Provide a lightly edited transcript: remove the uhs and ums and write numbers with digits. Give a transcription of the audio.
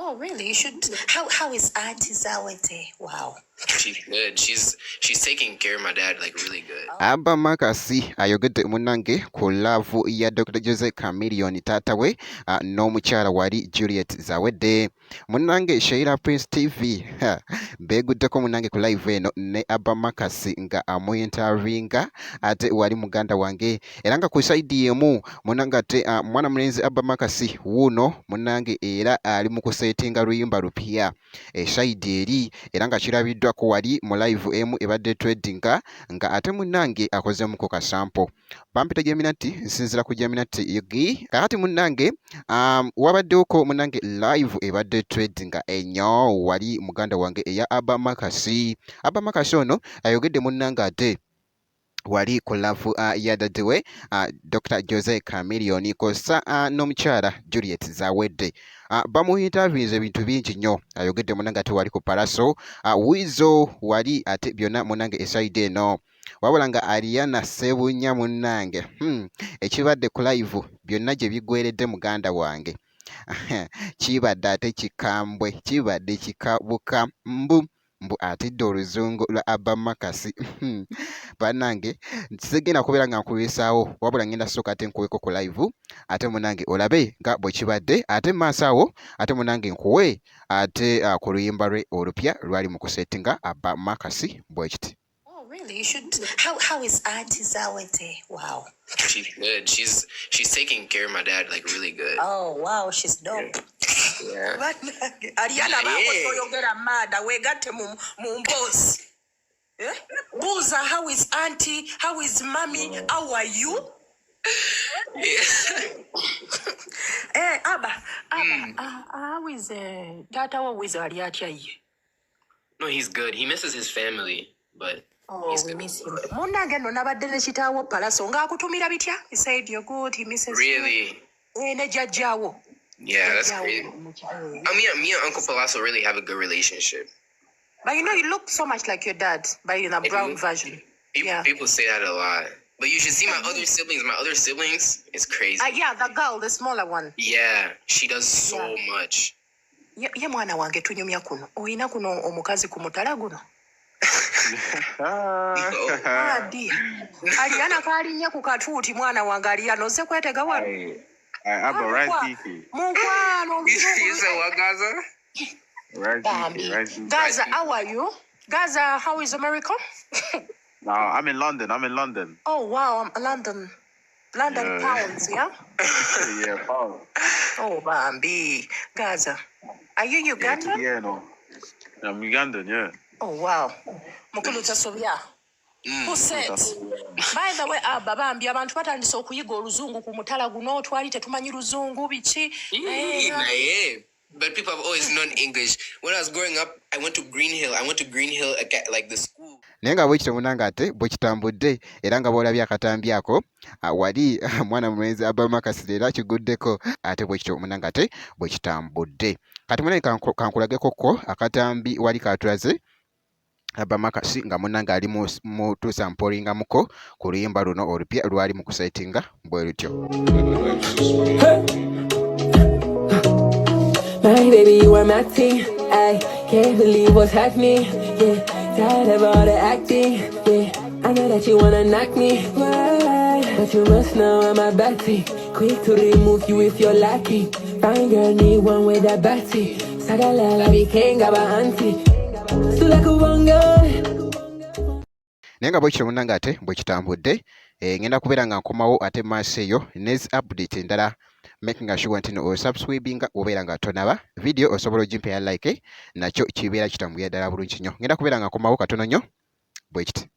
Oh, really? You should. How is Auntie Zawete? Wow. She's good. She's taking care of my dad like really good. Abba Makasi ayogedde munange ku laavu ya Dr. Jose Chameleone taata we n'omukyala wali Juliet Zawedde. Munange Sheila Prince TV beeguddeko munange ku live eno ne Abba Makasi nga amuyintervinga ate wali muganda wange era nga ku side yemu munange ate mwana mulenzi Abba Makasi wuuno munange era ali mu kusetinga luyimba lupya side eri era nga kirabiddwako wali mu live emu ebadde tradinga nga ate munange akozemu ko kasampo pampita Geminati nsinzira ku Geminati yugi kakati munange wabaddeko munange live ebadde trading enyo wali muganda wange eya Abba Makasi ono ayogedde munange ate wali ku laavu ya daddewe Dr. Jose Chameleone kosa n'omukyala Juliet Zawedde bamuinterviews ebintu bingi nnyo ayogedde munange ate wali ku Palaso Wizo wali ate byonna munange eside eno wabula nga Ariana Sebunya munange ekibadde ku live byonna gye bigweredde muganda wange kibadde ate kikambwe kibadde kikabuka mbu atidde oluzungu lwa Abba Makasi bannange sigenda kubeera nga nkulwisaawo wabula ngenda sooka ate nkuweko ku live ate munange olabe nga bwe kibadde ate maaso awo ate munange nkuwe ate ku luyimba lwe olupya lwali mu kusetinga Abba Makasi bwe kiti. Really? You should. How is Auntie Zawete? Wow. She's good. She's taking care of my dad like really good. Oh wow, she's dope. Yeah. Ariana bakoyogera mada wegatte mu boss. Buza, how is Auntie? How is Mommy? How are you? Abba. How is Tata wa Wizo ali atya ye? No, he's good. He misses his family, but we miss him. Munange no nabadde ne kitaawo Palaso ng'akutumira bitya? He said you're good, he misses really? you. Ne jajjaawo. Yeah, that's crazy. Me and Uncle Palazzo really have a good relationship. But you know, you look so much like your dad, but in a brown version. People say that a lot. But you should see my other siblings. My other siblings, it's crazy. Yeah, the girl, the smaller one. Yeah, she does so much. Ye mwana wange tunyumya kuno. Oyina kuno omukazi ku mutala guno. Aliana kaalinya ku katuuti mwana wange Aliana ozze kwetega wano. Mukwano. You said what, Gaza? Gaza, how are you? Gaza, how is America? No, I'm in London. Oh wow, I'm London pounds, yeah? Yeah, pounds. Oh, Bambi. Gaza, are you Ugandan? Yeah, no. I'm Ugandan, yeah. Oh wow. Mukulu tasobya. Who said? By the way, Bambi, abantu batandise okuyiga oluzungu ku mutala guno twali tetumanyi luzungu biki. But people have always known English. When I was growing up, I went to Green Hill, like the school. Naye nga bwe kityo munange ate bwe kitambudde era nga bw'olabye akatambi ako wali mwana mulenzi Abba Makasi era kiguddeko ate bwe kityo munange ate bwe kitambudde. Kati munange kankulageko ko akatambi wali katulaze Abba Makasi nga munange ali mu tusampolinga muko ku luyimba luno olupya lwali mu kusetinga bwe lutyo. My baby, you are my tea. I can't believe what's happening. Yeah, tired of all the acting. Yeah, I know that you wanna knock me. Why? But you must know I'm a batty. Quick to remove you if you're lucky. Fine girl need one with that batty. Sagalala became gaba auntie. Still like a wonga. Naye nga bwe kityo munange ate bwe kitambudde ngenda kubeera nga nkomawo ate maaso eyo nezi update endala making sure nti no subscribing obeera nga tonaba video osobola ogimpa ya like nakyo kibeera kitambuya ddala bulungi nnyo ngenda kubeera nga nkomawo katono nnyo bwe kiti.